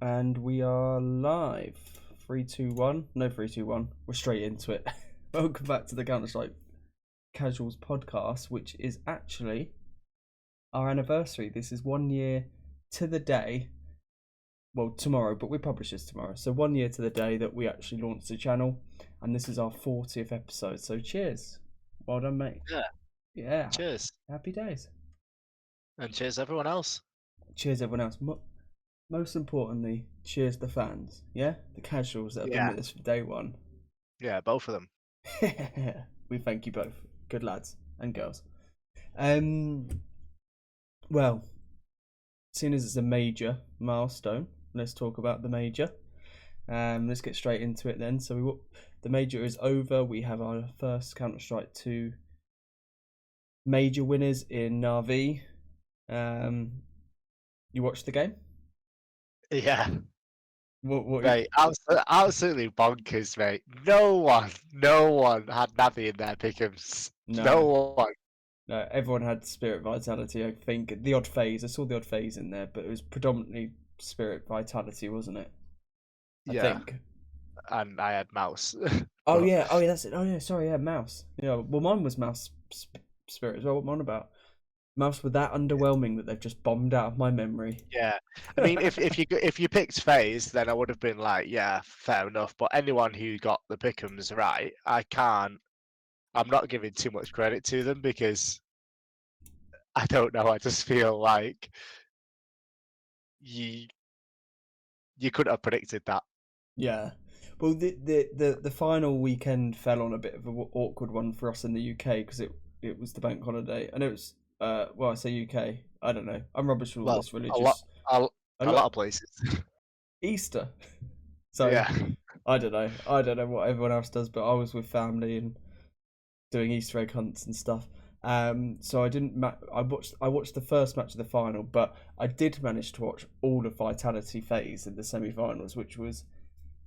And we are live. 3, 2, 1. No, 3, 2, 1. We're straight into it. Welcome back to the Counter-Strike Casuals podcast, which is actually our anniversary. This is 1 year to the day. Well, tomorrow, but we publish this tomorrow. So 1 year to the day that we actually launched the channel. And this is our 40th episode. So cheers. Well done, mate. Yeah, Yeah. cheers. Happy days. And cheers everyone else. Cheers, everyone else. Most importantly, cheers the fans, yeah? The casuals that have been Yeah, with us from day one. yeah, both of them. We thank you both. Good lads and girls. Um, well, seeing as it's a major milestone, let's talk about the major. Let's get straight into it then. So the major is over. We have our first Counter-Strike 2 major winners in NAVI. You watched the game? Yeah, What mate, absolutely bonkers, mate. No one had NAVI in their pick'ems. No. No one. No, everyone had Spirit Vitality, I think. The odd phase, I saw the odd phase in there, but it was predominantly Spirit Vitality, wasn't it? I Yeah, think. and I had mouse. Oh But yeah, that's it. Oh yeah, sorry, yeah, Mouse. Yeah, well, mine was Mouse Spirit as well. What am I on about? Mouse were that underwhelming that they've just bombed out of my memory. yeah, I mean, if you picked phase, then I would have been like, yeah, fair enough. But anyone who got the pick'ems right, I'm not giving too much credit to them because I don't know. I just feel like you you couldn't have predicted that. Yeah. Well, the final weekend fell on a bit of an awkward one for us in the UK because it was the bank holiday, and it was well, I say UK. I don't know. I'm rubbish with all Well, this a lot, religious. a, A a lot lot of places. Easter. So Yeah, I don't know. I don't know what everyone else does, but I was with family and doing Easter egg hunts and stuff. So I didn't. I watched the first match of the final, but I did manage to watch all of Vitality phase in the semi-finals, which was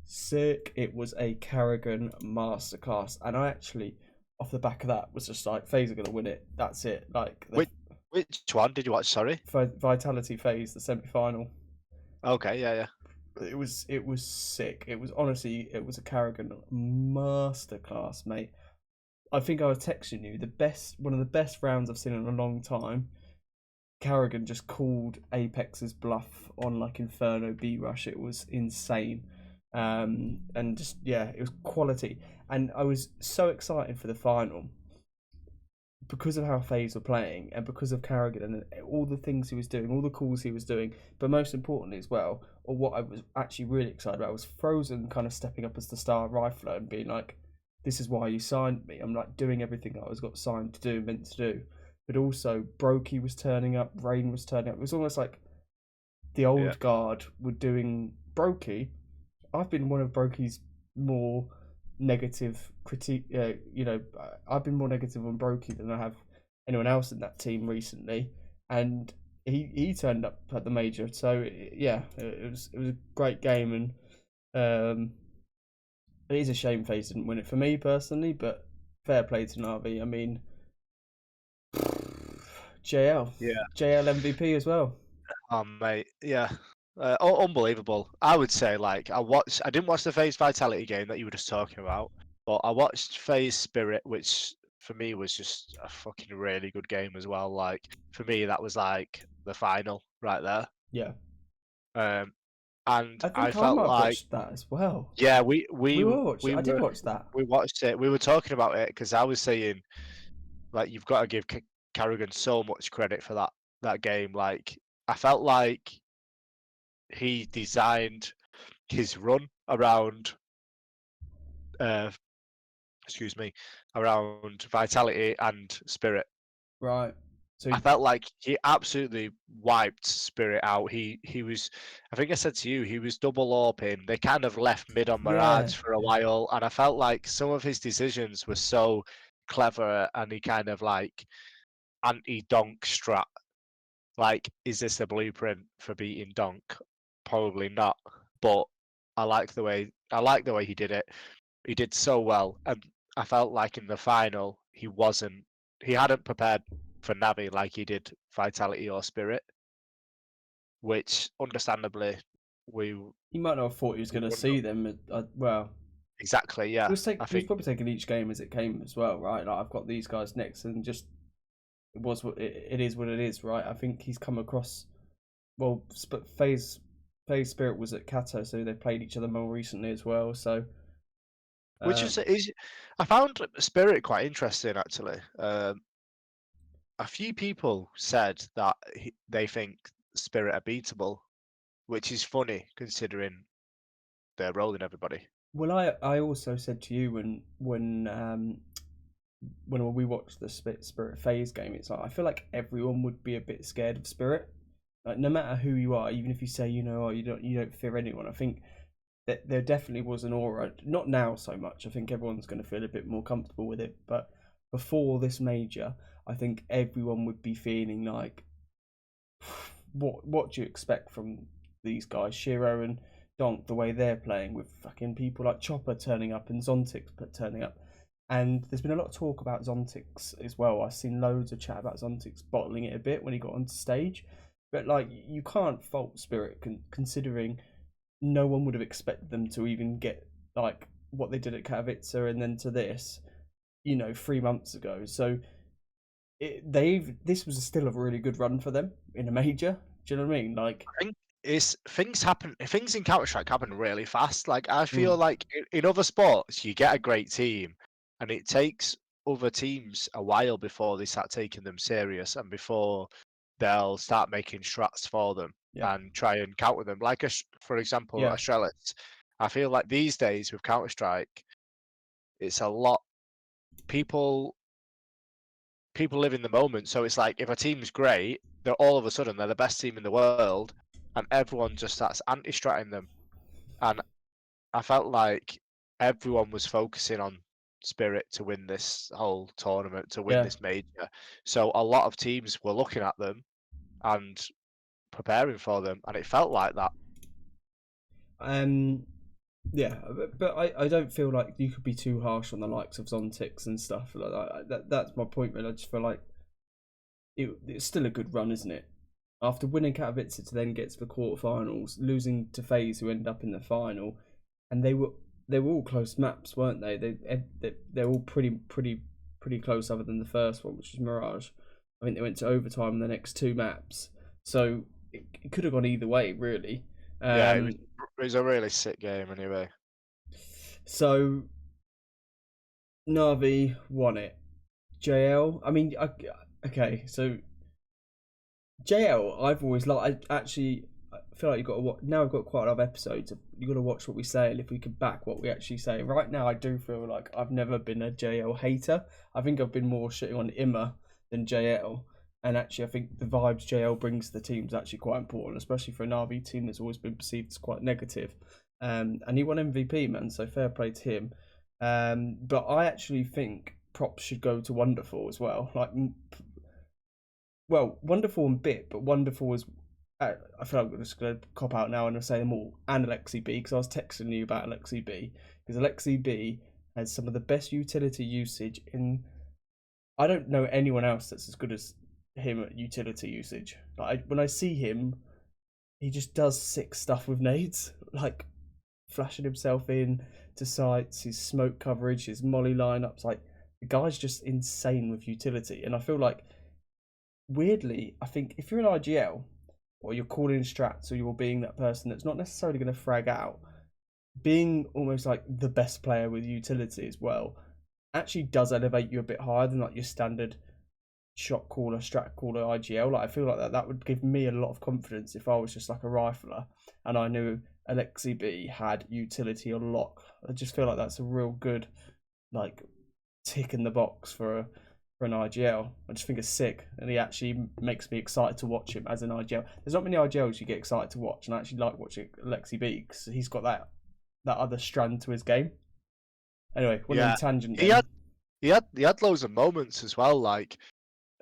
sick. It was a Carrigan masterclass, and I actually, off the back of that, was just like, FaZe are gonna win it. That's it. Like the which one did you watch? Sorry. Vitality phase, the semi-final. Okay, yeah. It was sick. It was honestly, it was a Carrigan masterclass, mate. I think I was texting you one of the best rounds I've seen in a long time. Carrigan just called Apex's bluff on like Inferno B Rush. It was insane. And just yeah, it was quality. And I was so excited for the final because of how FaZe were playing and because of Carrigan and all the things he was doing, all the calls he was doing, but most importantly as well, or what I was actually really excited about was Frozen kind of stepping up as the star rifler and being like, "This is why you signed me." I'm like doing everything I was got signed to do, meant to do, but also Brokey was turning up, Rain was turning up. It was almost like the Yeah. old guard were doing Brokey. I've been one of Brokey's more negative critique. I've been more negative on Brokey than I have anyone else in that team recently, and he turned up at the major. So yeah, it was a great game, and it is a shame FaZe didn't win it for me personally, but fair play to Navi. I mean, JL, Yeah. JL MVP as well. Oh, mate. Yeah. Unbelievable. I would say, like, I didn't watch the FaZe Vitality game that you were just talking about, but I watched FaZe Spirit, which for me was just a fucking really good game as well. Like, for me, that was like the final right there. Yeah, Um, and I I think I felt might have like, watched that as well. yeah, We were watching. I did watch that. we watched it. We were talking about it because I was saying, like, you've got to give Carrigan so much credit for that game. Like, I felt like he designed his run around, uh, excuse me, around Vitality and Spirit. Right. So I felt like he absolutely wiped Spirit out. He was, I think I said to you, he was double AWPing. They kind of left mid on yeah, Mirage for a while, and I felt like some of his decisions were so clever, and he kind of like anti-donk strat. Like, is this a blueprint for beating Donk? Probably not. But I like the way he did it. He did so well, and I felt like in the final he hadn't prepared for Navi like he did Vitality or Spirit, which understandably we He might not have thought he was going to wouldn't see have. them. Well, Exactly, yeah. I he was think probably taking each game as it came as well, right? Like I've got these guys next, and just it was what it is what it is, right? I think he's come across well. But Faye's Spirit was at Kato, so they played each other more recently as well. So which is I found Spirit quite interesting actually. A few people said that they think Spirit are beatable, which is funny considering they're rolling everybody. well, I also said to you when we watched the Spirit Phase game, it's like I feel like everyone would be a bit scared of Spirit. Like no matter who you are, even if you say you don't fear anyone, I think that there definitely was an aura. Not now so much. I think everyone's going to feel a bit more comfortable with it. But before this major, I think everyone would be feeling like, what do you expect from these guys, Shiro and Donk, the way they're playing with fucking people like Chopper turning up and Zontix turning up. And there's been a lot of talk about Zontix as well. I've seen loads of chat about Zontix bottling it a bit when he got onto stage. But like, you can't fault Spirit considering no one would have expected them to even get like what they did at Katowice and then to this, 3 months ago. So this was still a really good run for them in a major. Do you know what I mean? Like, I think it's things happen. Things in Counter Strike happen really fast. Like I feel mm, like in other sports, you get a great team, and it takes other teams a while before they start taking them serious and before they'll start making strats for them yeah, and try and counter them. Like for example, yeah, Astralis. I feel like these days with Counter Strike, it's a lot people people live in the moment. So it's like if a team's great, they're all of a sudden they're the best team in the world, and everyone just starts anti-stratting them. And I felt like everyone was focusing on Spirit to win this whole tournament, to win yeah. this major. So a lot of teams were looking at them and preparing for them, and it felt like that. Um, yeah, but I don't feel like you could be too harsh on the likes of Zontix and stuff like that. That's my point. Really, I just feel like it's still a good run, isn't it? After winning Katowice to then get to the quarterfinals, losing to FaZe who ended up in the final, and they were all close maps, weren't they? They're all pretty close, other than the first one, which was Mirage. I think they went to overtime in the next two maps, so it could have gone either way, really. Yeah, Um, it was a really sick game anyway. so Navi won it. JL, I mean, okay, so JL, I've always liked. I feel like you've got to watch. Now we've got quite a lot of episodes. You've got to watch what we say, and if we can back what we actually say. Right now, I do feel like I've never been a JL hater. I think I've been more shitting on Imma than JL. And actually, I think the vibes JL brings to the team is actually quite important, especially for a Navi team that's always been perceived as quite negative. And he won MVP, man, so fair play to him. But I actually think props should go to Wonderful as well. Like, well, Wonderful and Bit, but Wonderful was. I feel like we're just going to cop out now and I'll say them all. And Alexi B, because I was texting you about Alexi B. Because Alexi B has some of the best utility usage in. I don't know anyone else that's as good as him at utility usage. Like when I see him, he just does sick stuff with nades, like flashing himself in to sites, his smoke coverage, his molly lineups. Like the guy's just insane with utility, and I feel like weirdly, I think if you're in IGL or you're calling strats or you're being that person that's not necessarily going to frag out, being almost like the best player with utility as well actually does elevate you a bit higher than like your standard shot caller, strat caller IGL. Like I feel like that would give me a lot of confidence if I was just like a rifler and I knew Alexi B had utility on lock. I just feel like that's a real good like tick in the box for an IGL. I just think it's sick, and he actually makes me excited to watch him as an IGL. There's not many IGLs you get excited to watch, and I actually like watching Alexi B because he's got that other strand to his game. Anyway, went on Yeah, a tangent he then. had he had loads of moments as well. Like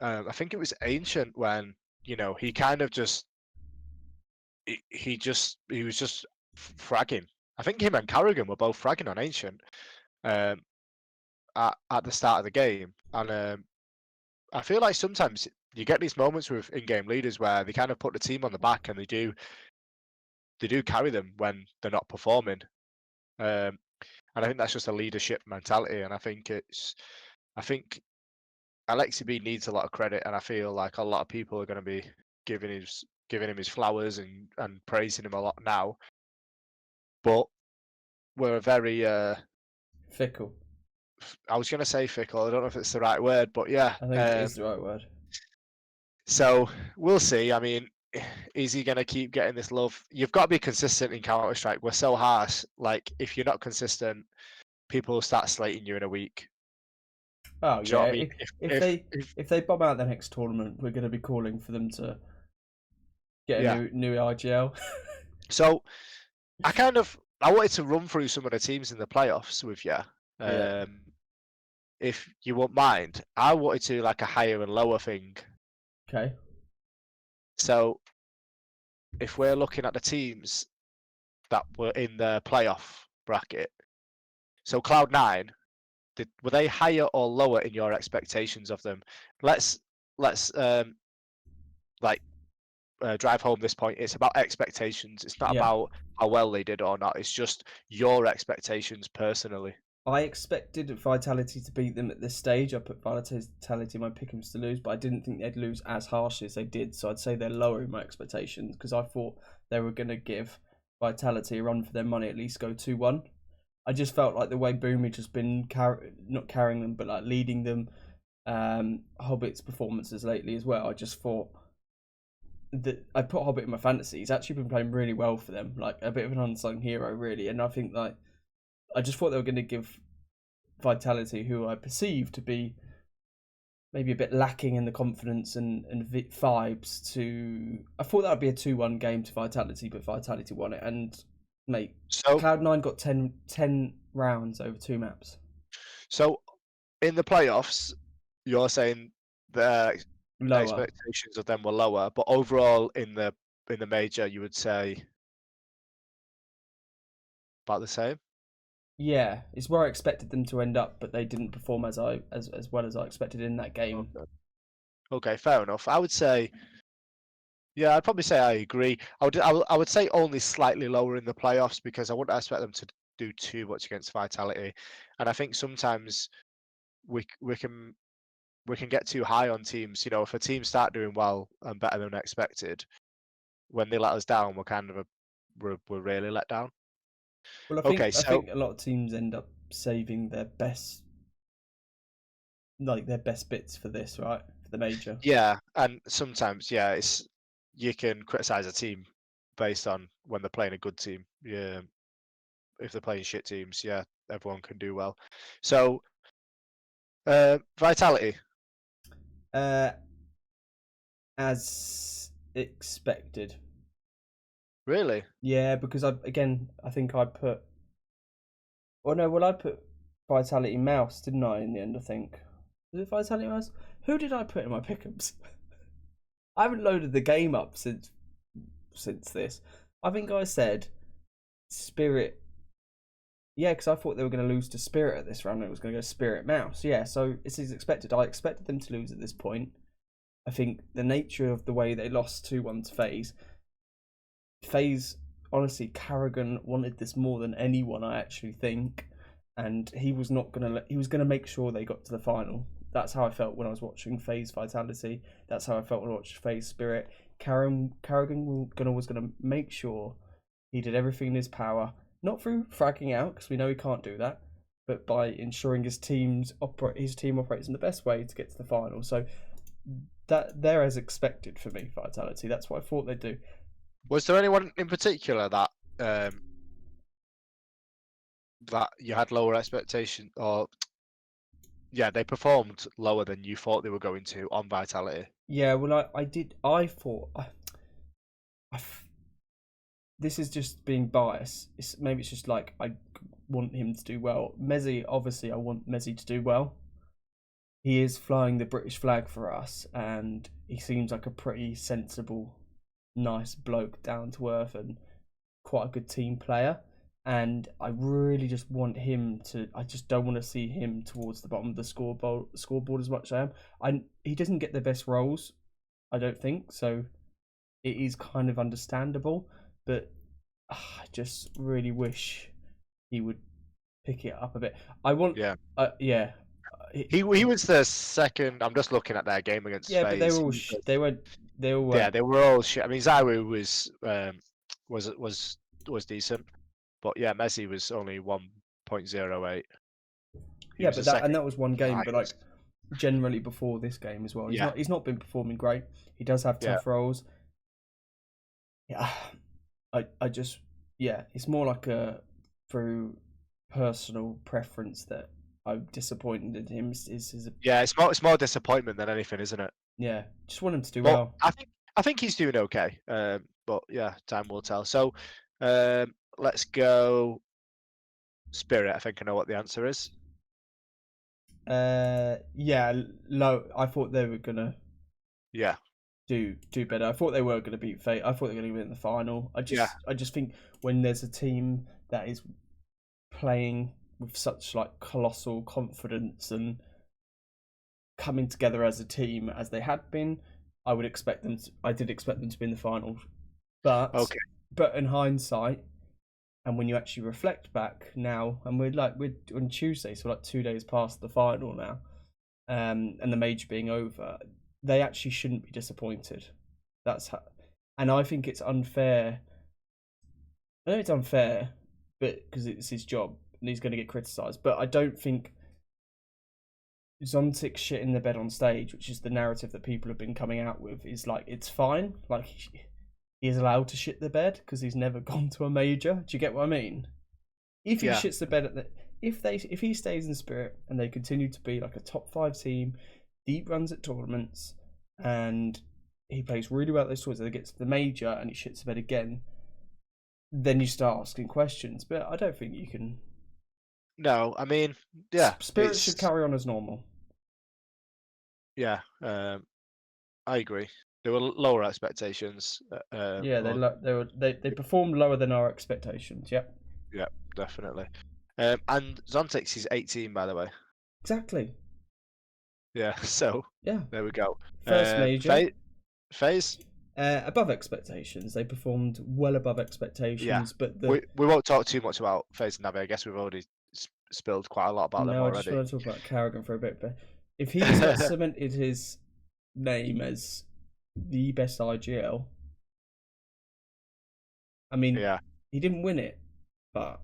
I think it was Ancient when he kind of just he was just fragging. I think him and Carrigan were both fragging on Ancient um, at the start of the game, and I feel like sometimes you get these moments with in-game leaders where they kind of put the team on the back and they do do carry them when they're not performing. And I think that's just a leadership mentality. And I think Alexi B needs a lot of credit, and I feel like a lot of people are going to be giving him his flowers and praising him a lot now. But we're a very Fickle. I was going to say fickle. I don't know if it's the right word, but yeah. I think it is the right word. So we'll see. I mean, is he going to keep getting this love? You've got to be consistent in Counter Strike. We're so harsh. Like, if you're not consistent, people will start slating you in a week. Oh Do you know yeah. what I mean? If they bomb out the next tournament, we're going to be calling for them to get Yeah. a new IGL. So I wanted to run through some of the teams in the playoffs with you. Yeah. If you won't mind, I wanted to like a higher and lower thing. Okay. So if we're looking at the teams that were in the playoff bracket, so Cloud9, were they higher or lower in your expectations of them? Let's like drive home this point. It's about expectations. It's not Yeah. about how well they did or not. It's just your expectations personally. I expected Vitality to beat them at this stage. I put Vitality in my pick'ems to lose, but I didn't think they'd lose as harshly as they did. So I'd say they're lower in my expectations because I thought they were going to give Vitality a run for their money, at least go 2-1. I just felt like the way Boomage has been not carrying them, but like leading them, Hobbit's performances lately as well. I just thought that I put Hobbit in my fantasy. He's actually been playing really well for them, like a bit of an unsung hero, really. And I think like I just thought they were going to give Vitality, who I perceive to be maybe a bit lacking in the confidence and vibes, to. I thought that would be a 2-1 game to Vitality, but Vitality won it. And mate, So Cloud9 got 10 rounds over 2 maps. So in the playoffs, you're saying the Lower. expectations of them were lower, but overall in the major, you would say about the same. Yeah, it's where I expected them to end up, but they didn't perform as well as I expected in that game. Okay, fair enough. I would say, yeah, I'd probably say I agree. I would say only slightly lower in the playoffs because I wouldn't expect them to do too much against Vitality, and I think sometimes we can get too high on teams. You know, if a team start doing well and better than expected, when they let us down, we're really let down. Well, Okay, I so think a lot of teams end up saving their best bits for this, right? For the major. yeah, and sometimes it's you can criticize a team based on when they're playing a good team. Yeah, if they're playing shit teams, yeah, everyone can do well. So, Vitality. As expected. Really? Yeah, because I think I put. Oh no, well I put Vitality Mouse, didn't I? In the end, I think. Was it Vitality Mouse? Who did I put in my pickups? I haven't loaded the game up since this. I think I said Spirit. Yeah, because I thought they were going to lose to Spirit at this round. It was going to go Spirit Mouse. Yeah, so it's as expected. I expected them to lose at this point. I think the nature of the way they lost 2-1 to FaZe, honestly, Carrigan wanted this more than anyone, I actually think. And he was not going to. He was going to make sure they got to the final. That's how I felt when I was watching FaZe Vitality. That's how I felt when I watched FaZe Spirit. Carrigan was going to make sure he did everything in his power, not through fragging out, because we know he can't do that, but by ensuring his team operates in the best way to get to the final. So that they're as expected for me, Vitality. That's what I thought they'd do. Was there anyone in particular that that you had lower expectation, or they performed lower than you thought they were going to on Vitality? Yeah, well, I did. I thought this is just being biased. Maybe it's just like I want him to do well. Mezzi, obviously, I want Mezzi to do well. He is flying the British flag for us, and he seems like a pretty sensible, nice bloke, down to earth, and quite a good team player. And I really just want him to. I just don't want to see him towards the bottom of the scoreboard as much as I am. He doesn't get the best roles, I don't think. So it is kind of understandable, but I just really wish he would pick it up a bit. I want, Yeah. yeah, He was the second. I'm just looking at their game against yeah, but they were FaZe. all they all Yeah, weren't. they were all shit. I mean, Zaire was was decent, but yeah, Messi was only 1.08. He Yeah, was but the that second that was one game. But like highest. generally before this game as well, Yeah, he's not been performing great. He does have yeah, tough roles. Yeah, I just yeah, it's more like a through personal preference that I'm disappointed in him. Is yeah. It's more disappointment than anything, isn't it? yeah, just want him to do But well. I think he's doing okay. But yeah, time will tell. So, let's go Spirit. I think I know what the answer is. Yeah, low. I thought they were gonna Yeah, do better. I thought they were gonna beat Fate. I thought they were gonna win the final. yeah, I just think when there's a team that is playing with such like colossal confidence and coming together as a team as they had been, I would expect them. I did expect them to be in the final, but okay, but in hindsight, and when you actually reflect back now, and we're on Tuesday, so like 2 days past the final now, and the major being over, they actually shouldn't be disappointed. That's how, and I think it's unfair. I know it's unfair, but because it's his job and he's going to get criticised. But I don't think Zontic shit in the bed on stage, which is the narrative that people have been coming out with, is like it's fine. Like he is allowed to shit the bed because he's never gone to a major. Do you get what I mean? If he yeah, shits the bed at the if he stays in Spirit and they continue to be like a top 5 team, deep runs at tournaments, and he plays really well at those tournaments, and he gets to the major and he shits the bed again, then you start asking questions. But I don't think you can. no, I mean, yeah, Spirit should it's carry on as normal. yeah. I agree. There were lower expectations. Yeah, Or they performed lower than our expectations. Yep, yeah, definitely. And Zontix is 18, by the way. exactly. Yeah, so Yeah, there we go. first major. Phase. Above expectations. They performed well above Yeah, expectations, but we won't talk too much about Phase and Navi. I guess we've already spilled quite a lot about them no, I just already. want to talk about Carrigan for a bit. But if he's not cemented his name as the best IGL, I mean, Yeah. he didn't win it, but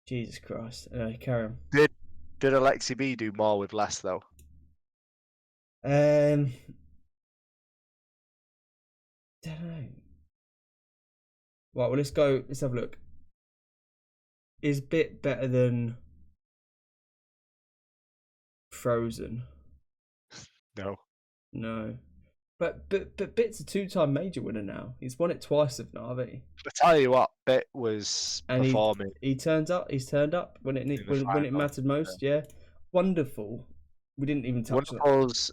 Jesus Christ, carry on. Did Alexi B do more with less though? Um, don't know. Right, well, let's go. Let's have a look. Is Bit better than Frozen? No. No. But Bit's a 2-time major winner now. He's won it twice with Navi, I tell you what, Bit was and performing he turns up. He's turned up when in the when it final. mattered most. Yeah, wonderful. We didn't even touch that. Wonderful's,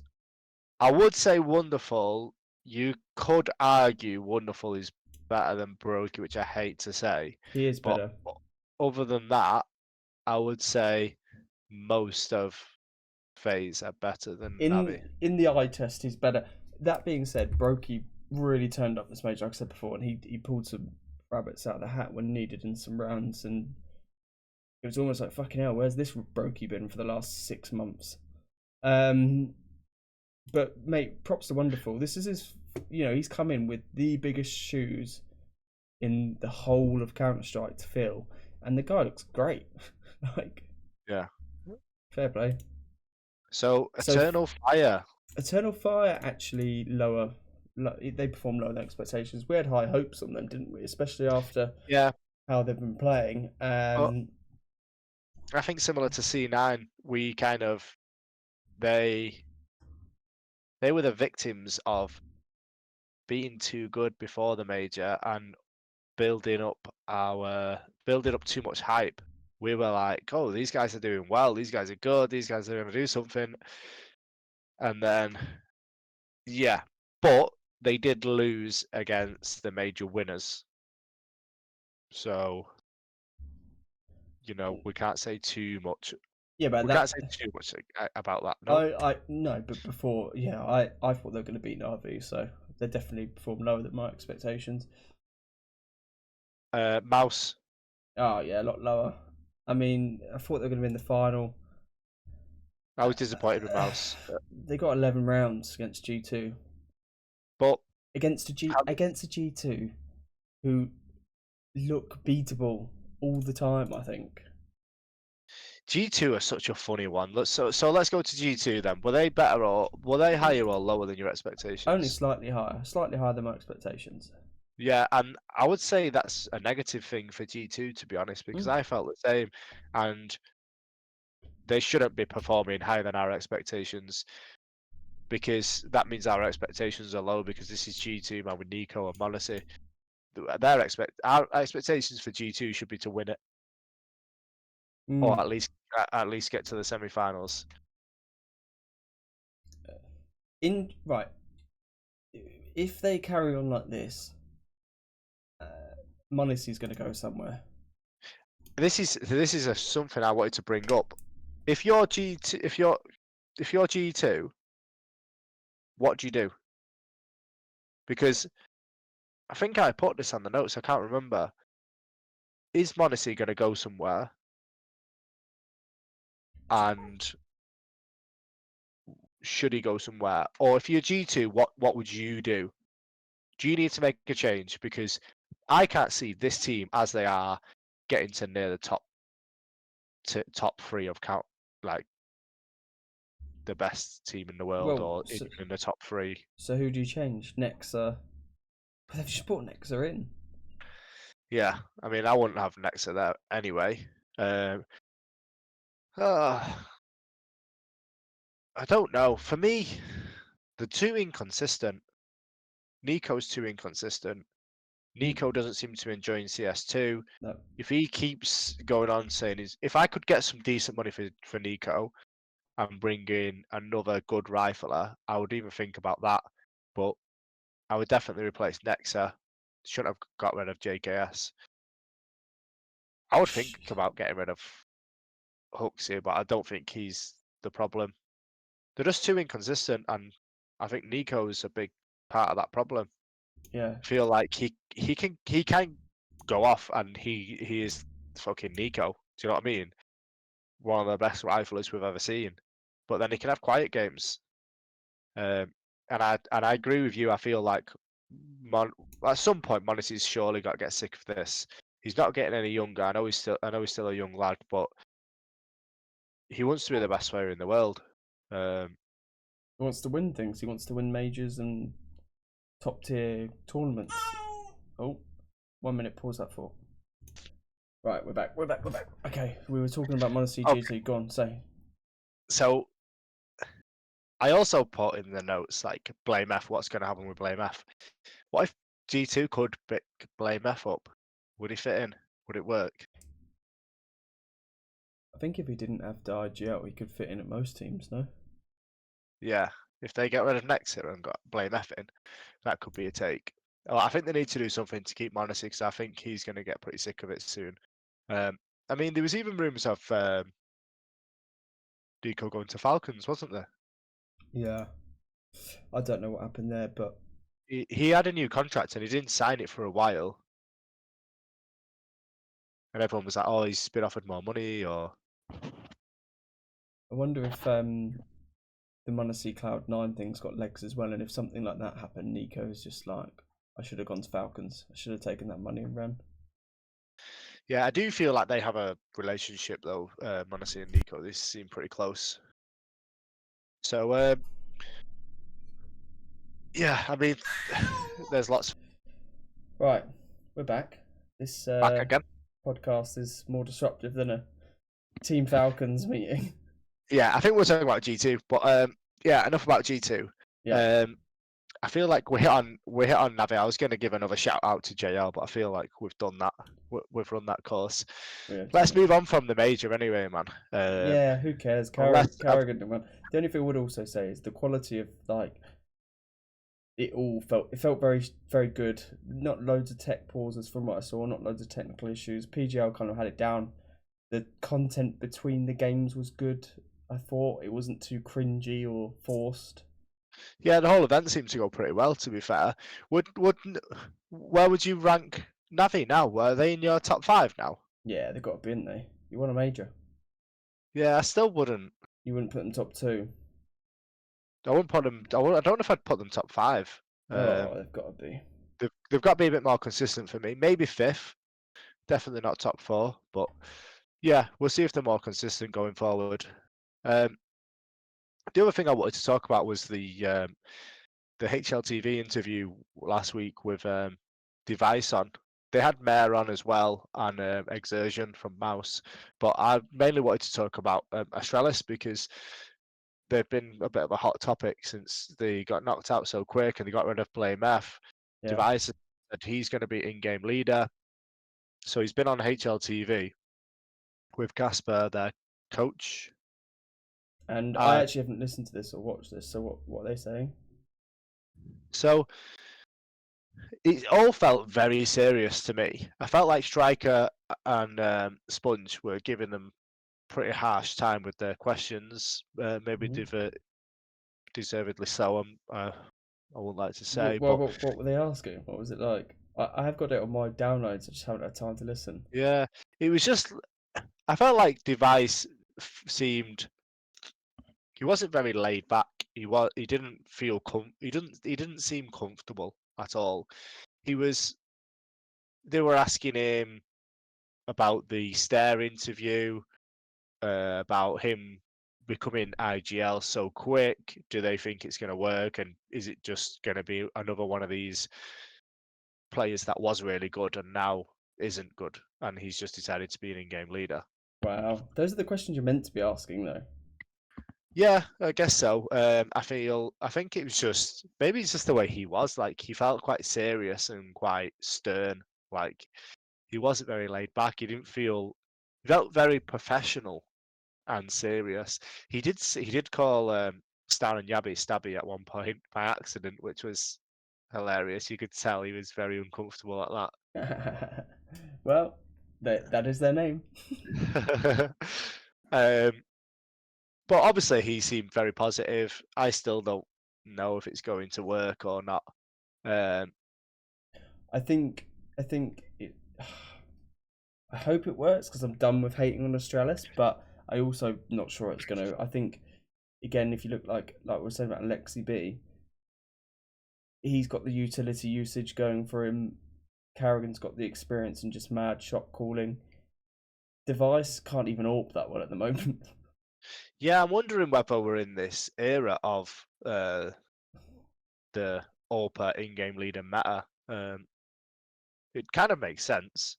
I would say Wonderful. You could argue Wonderful is better than Brokey, which I hate to say, He is but better other than that, I would say most of Phase are better than Navi. in the eye test. He's better. That being said, Brokey really turned up this major, like I said before, and he pulled some rabbits out of the hat when needed in some rounds, and it was almost like fucking hell. Where's this Brokey been for the last 6 months? But mate, props to Wonderful. This is his. He's come in with the biggest shoes in the whole of Counter Strike to fill, and the guy looks great. Like, Yeah. fair play. So So Eternal Fire. Eternal Fire actually lower. They performed lower than expectations. We had high hopes on them, didn't we? Especially after Yeah. how they've been playing. But I think similar to C9, we kind of they were the victims of being too good before the major and building up too much hype. We were like, oh, these guys are doing well, these guys are good, these guys are gonna do something. And then yeah. But they did lose against the major winners. So, we can't say too much. yeah, but We can't say too much about that. No. I no, but before, yeah, I thought they were going to beat Navi, so they definitely performed lower than my expectations. Mouse. Oh yeah, a lot lower. I mean, I thought they were going to be in the final. I was disappointed with Mouse, They got 11 rounds against G2. but Against a G2 who look beatable all the time, I think. G2 are such a funny one. So let's go to G2 then. Were they better or were they higher or lower than your Only expectations? slightly higher than my expectations. Yeah, and I would say that's a negative thing for G2 to be honest, because Mm. I felt the same, and they shouldn't be performing higher than our expectations because that means our expectations are low because this is G2 man with Nico and Monesi. Our expectations for G2 should be to win it or Mm. at least get to the semi-finals. Right, if they carry on like this, Monesi's going to go somewhere. This is something I wanted to bring up. If you're G2, if you're G2, what do you do? Because I think I put this on the notes. I can't remember. Is Monesi going to go somewhere? And should he go somewhere? Or if you're G2, what would you do? Do you need to make a change? Because I can't see this team as they are getting to near the top three of count like the best team in the world Well, or even in the top three. so who do you change? Nexa. But they've just brought Nexa in. Yeah, I mean I wouldn't have Nexa there anyway. Uh, I don't know. For me, the too inconsistent. Nico's too inconsistent. Nico doesn't seem to enjoy CS2. No. If he keeps going on saying if I could get some decent money for Nico and bring in another good rifler, I would even think about that. But I would definitely replace Nexa. Shouldn't have got rid of JKS. I would think about getting rid of Huxley, but I don't think he's the problem. They're just too inconsistent, and I think Nico is a big part of that problem. Yeah. I feel like he can go off, and he is fucking Nico. Do you know what I mean? One of the best riflers we've ever seen. But then he can have quiet games. And I agree with you. I feel like at some point Monesi's surely got to get sick of this. He's not getting any younger. I know he's still a young lad, but he wants to be the best player in the world. He wants to win things. He wants to win majors and top tier tournaments. Oh, 1 minute. Pause that for. Right, we're back. Okay, we were talking about Monesi Okay. GT. Go on, say. So I also put in the notes like Blame F. What's going to happen with Blame F? What if G2 could pick Blame F up? Would he fit in? Would it work? I think if he didn't have the IGL, he could fit in at most teams, no? Yeah. If they get rid of Nexer and got Blame F in, that could be a take. Well, I think they need to do something to keep Monesi because I think he's going to get pretty sick of it soon. I mean, there was even rumours of Deco going to Falcons, wasn't there? Yeah. I don't know what happened there, but He had a new contract and he didn't sign it for a while. And everyone was like, oh, he's been offered more money or... I wonder if the Monesi Cloud9 thing's got legs as well, and if something like that happened, Nico is just like, I should have gone to Falcons. I should have taken that money and ran. Yeah, I do feel like they have a relationship though, Monesi and Nico. They seem pretty close. So, yeah, I mean, there's lots. Right, we're back. This Back again. podcast is more disruptive than a Team Falcons meeting. Yeah, I think we're talking about G2, but yeah, enough about G2. Yeah. I feel like we hit on NAVI. I was going to give another shout out to JL, but I feel like we've done that. We've run that course. Let's move on from the major anyway, man. Yeah, who cares? Carrigan won. The only thing I would also say is the quality of like it felt very very good. Not loads of tech pauses from what I saw. Not loads of technical issues. PGL kind of had it down. The content between the games was good. I thought it wasn't too cringy or forced. Yeah, the whole event seemed to go pretty well. To be fair, where would you rank NAVI now? Are they in your top 5 now? Yeah, they've got to be, haven't they? You won a major. Yeah, I still wouldn't. You wouldn't put them top two. I wouldn't put them. I don't know if I'd put them top 5. Oh, they've got to be. They've got to be a bit more consistent for me. Maybe 5th. Definitely not top 4. But yeah, we'll see if they're more consistent going forward. The other thing I wanted to talk about was the HLTV interview last week with Device on. They had Mayor on as well and Exertion from Mouse, but I mainly wanted to talk about Astralis because they've been a bit of a hot topic since they got knocked out so quick and they got rid of Blame F. Yeah. Device said he's going to be in-game leader, so he's been on HLTV with Casper, their coach. And I actually haven't listened to this or watched this. So what are they saying? So it all felt very serious to me. I felt like Striker and Sponge were giving them pretty harsh time with their questions. Maybe deservedly so. I wouldn't like to say, but What were they asking? What was it like? I have got it on my downloads. I just haven't had time to listen. yeah, it was just. I felt like Device seemed. He wasn't very laid back. He didn't feel he didn't seem comfortable at all. He was. They were asking him about the Stare interview, about him becoming IGL so quick. Do they think it's going to work? And is it just going to be another one of these players that was really good and now isn't good? And he's just decided to be an in-game leader. Wow, those are the questions you're meant to be asking, though. Yeah, I guess so. I think it was just maybe it's just the way he was. Like he felt quite serious and quite stern. Like he wasn't very laid back. He felt very professional and serious. He did call Star and Yabby Stabby at one point by accident, which was hilarious. You could tell he was very uncomfortable at Well, that is their name. that. um, but obviously he seemed very positive. I still don't know if it's going to work or not. Um, I think it. I hope it works because I'm done with hating on Australis, but I also not sure it's gonna. I think again, if you look like we were saying about Lexi B, he's got the utility usage going for him. Carrigan's got the experience and just mad shot calling. Device can't even AWP that well at the moment. yeah, I'm wondering whether we're in this era of the AWPer in-game leader meta. It kind of makes sense.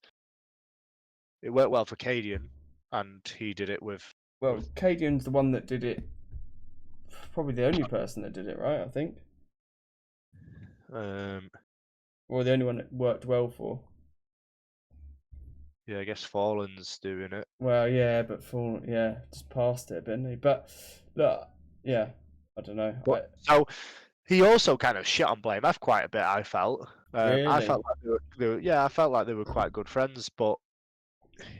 It worked well for Cadian, and he did it Well, with Cadian's the one that did it. Probably the only person that did it, right? I think, um, or the only one that worked well for. yeah, I guess Fallen's doing it. Well, yeah, but for just past it, didn't he? But look, yeah, I don't know. But so he also kind of shit on Blame F quite a bit. I felt. I Really felt like yeah, I felt like they were quite good friends, but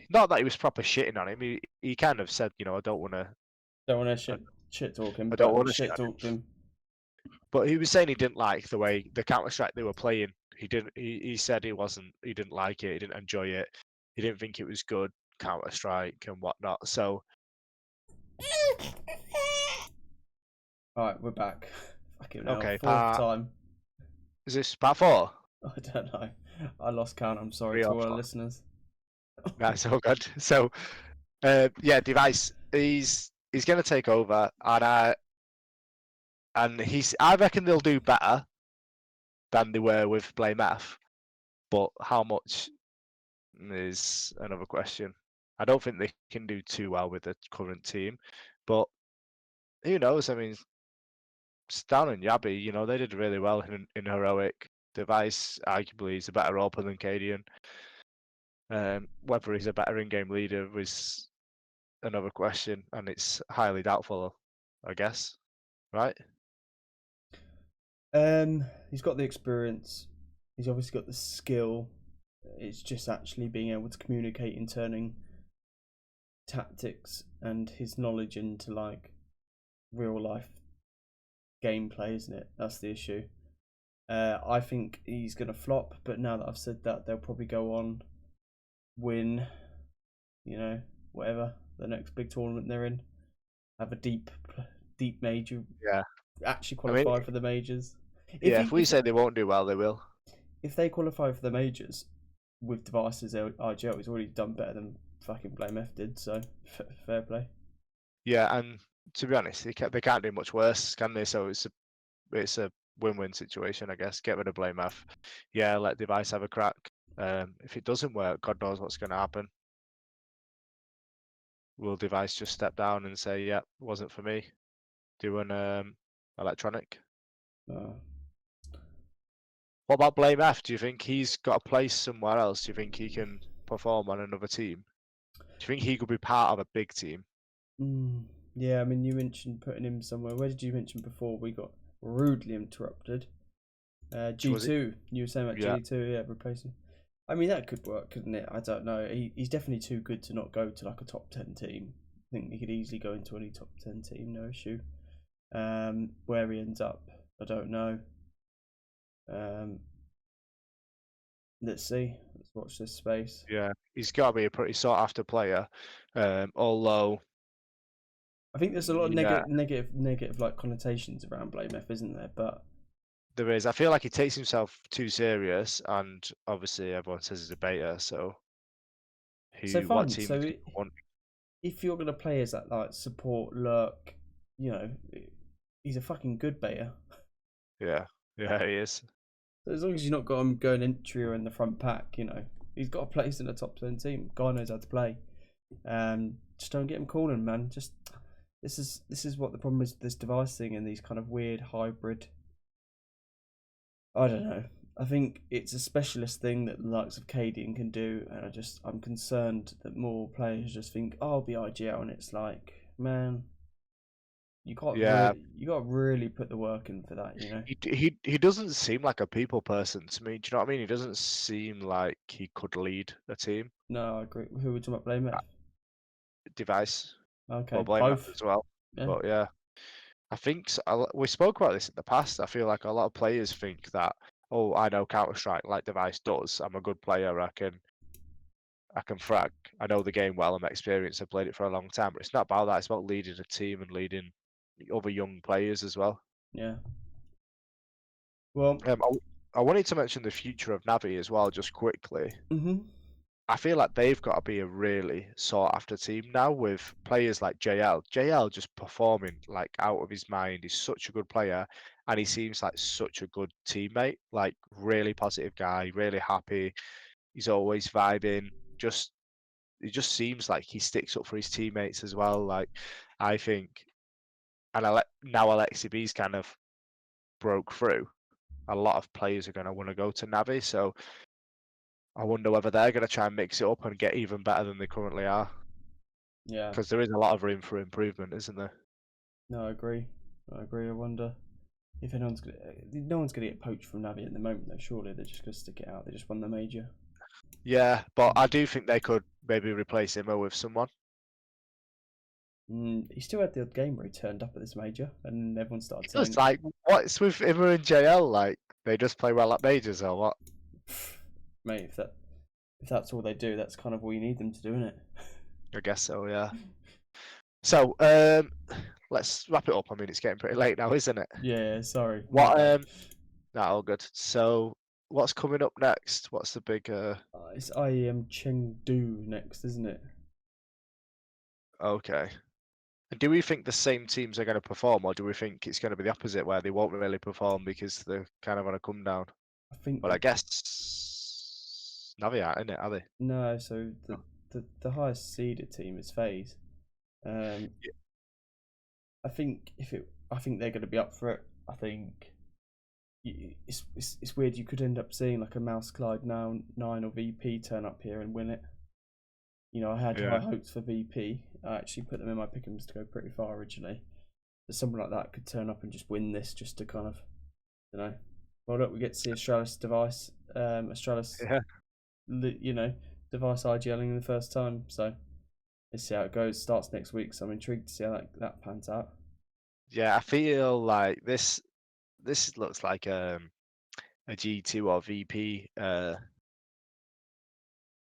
not that he was proper shitting on him. He kind of said, I don't want to. don't want to shit talk him, I don't but want to shit shit on him. talked him. But he was saying he didn't like the way the Counter Strike they were playing. He didn't. He said he didn't like it. He didn't enjoy it. He didn't think it was good Counter Strike and whatnot. So All right, we're back. Fucking hell, okay, fourth time. is this part 4? I don't know. I lost count. I'm sorry 3 to or all our 4? listeners. That's all good. So yeah, Device. He's going to take over, and I reckon they'll do better than they were with Blame F. But how much is another question. I don't think they can do too well with the current team, but who knows? I mean, Stan and Yabby, they did really well in Heroic. Device arguably is a better opener than Cadian. Whether he's a better in-game leader was another question, and it's highly doubtful, I guess. Right? He's got the experience. He's obviously got the skill. It's just actually being able to communicate and turning tactics and his knowledge into like real life gameplay, isn't it? That's the issue. I think he's going to flop, but now that I've said that, they'll probably go on, win, whatever the next big tournament they're in, have a deep major, Yeah. actually I mean, qualify for the majors. If yeah, he, if we say they won't do well, they will. if they qualify for the majors with devices IGL, he's already done better than fucking Blame F did. So fair play. Yeah, and to be honest, they can't do much worse, can they? So it's a win-win situation, I guess. Get rid of Blame F. Yeah, let Device have a crack. If it doesn't work, God knows what's going to happen. Will Device just step down and say, "Yeah, wasn't for me"? Do an electronic. Uh, What about Blame F? Do you think he's got a place somewhere else? Do you think he can perform on another team? Do you think he could be part of a big team? yeah, I mean, you mentioned putting him somewhere. Where did you mention before? We got rudely interrupted. Was it? G2. You were saying about Yeah, G2, yeah, replacing. I mean, that could work, couldn't it? I don't know. He's definitely too good to not go to like a top 10 team. I think he could easily go into any top 10 team, no issue. Where he ends up, I don't know. Um, let's see. Let's watch this space. yeah. He's got to be a pretty sought-after player. Although, I think there's a lot of yeah, negative like connotations around Blame F, isn't there? But there is. I feel like he takes himself too serious, and obviously everyone says he's a beta. So, so what fine. team is So going to want? if you're gonna play as that like support lurk, you know, he's a fucking good beta. Yeah, yeah, he is. So as long as you've not got him going entry or in the front pack, he's got a place in the top 10 team. Guy knows how to play. Just don't get him calling, man. Just this is what the problem is with this device thing and these kind of weird hybrid. I don't know. I think it's a specialist thing that the likes of Cadian can do, and I'm concerned that more players just think, "Oh, I'll be IGL," and it's like, man, Yeah, you got to really put the work in for that. he doesn't seem like a people person to me. Do you know what I mean? He doesn't seem like he could lead a team. No, I agree. Who would you talking about? Blame F? Device, well, Okay, blame that both. as well. Yeah, But yeah, I think we spoke about this in the past. I feel like a lot of players think that, oh, I know Counter Strike like Device does. I'm a good player. I can frag. I know the game well. I'm experienced. I've played it for a long time. But it's not about that. It's about leading a team and leading other young players as well. yeah. Well, I wanted to mention the future of Navi as well, just quickly. mhm. I feel like they've got to be a really sought after team now with players like JL. JL just performing like out of his mind. He's such a good player and he seems like such a good teammate. Like really positive guy, really happy. He's always vibing. Just it just seems like he sticks up for his teammates as well. Like I think and now Alexi B's kind of broke through. A lot of players are going to want to go to Navi, so I wonder whether they're going to try and mix it up and get even better than they currently are. Yeah. Because there is a lot of room for improvement, isn't there? No, I agree. I agree. I wonder if no one's gonna get poached from Navi at the moment, though. Surely they're just gonna stick it out. They just won the major. Yeah, but I do think they could maybe replace Immo with someone. He still had the odd game where he turned up at this major, and everyone started It does, saying, like, what's with Immo and JL? Like, they just play well at majors or what? "Mate, if that's all they do, that's kind of all you need them to do, isn't it?" I guess so, yeah. So, let's wrap it up. I mean, it's getting pretty late now, isn't it? Yeah. Sorry. My What, bad. no, all good. So, what's coming up next? What's the big, It's IEM Chengdu next, isn't it? okay. And do we think the same teams are going to perform, or do we think it's going to be the opposite, where they won't really perform because they're kind of on a come down? I think Well, I they guess Navi aren't in it, are they? no. So No. the highest seeded team is FaZe. Um, Yeah. I think they're going to be up for it. I think it's weird. You could end up seeing like a Mouse Clyde now 9 or VP turn up here and win it. I had Yeah. high hopes for VP. I actually put them in my pick'ems to go pretty far originally. But someone like that could turn up and just win this, just to kind of, you know. Well, look, we get to see Astralis device, Astralis, Yeah. device IGLing in the first time. So let's see how it goes. Starts next week, so I'm intrigued to see how that pans out. Yeah, I feel like this looks like a G2 or VP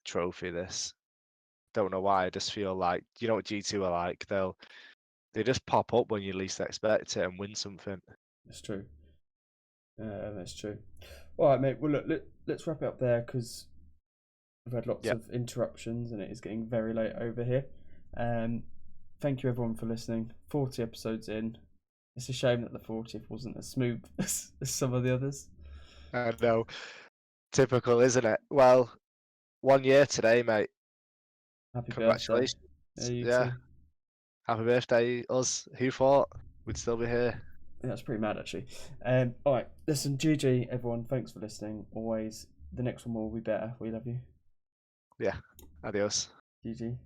trophy. This don't know why. I just feel like you know what G2 are like. They just pop up when you least expect it and win something. That's true. That's true. All right, mate. Well, look, let's wrap it up there because we've had lots Yep. of interruptions and it is getting very late over here. Thank you everyone for listening. 40 episodes in. It's a shame that the 40th wasn't as smooth as some of the others. I know. Typical, isn't it? Well, 1 year today, mate. Happy birthday. Congratulations. Yeah, you Yeah. too. Happy birthday, us. Who thought we'd still be here? Yeah, that's pretty mad actually. All right, listen, GG everyone. Thanks for listening. Always, the next one will be better. We love you. Yeah. Adios. GG.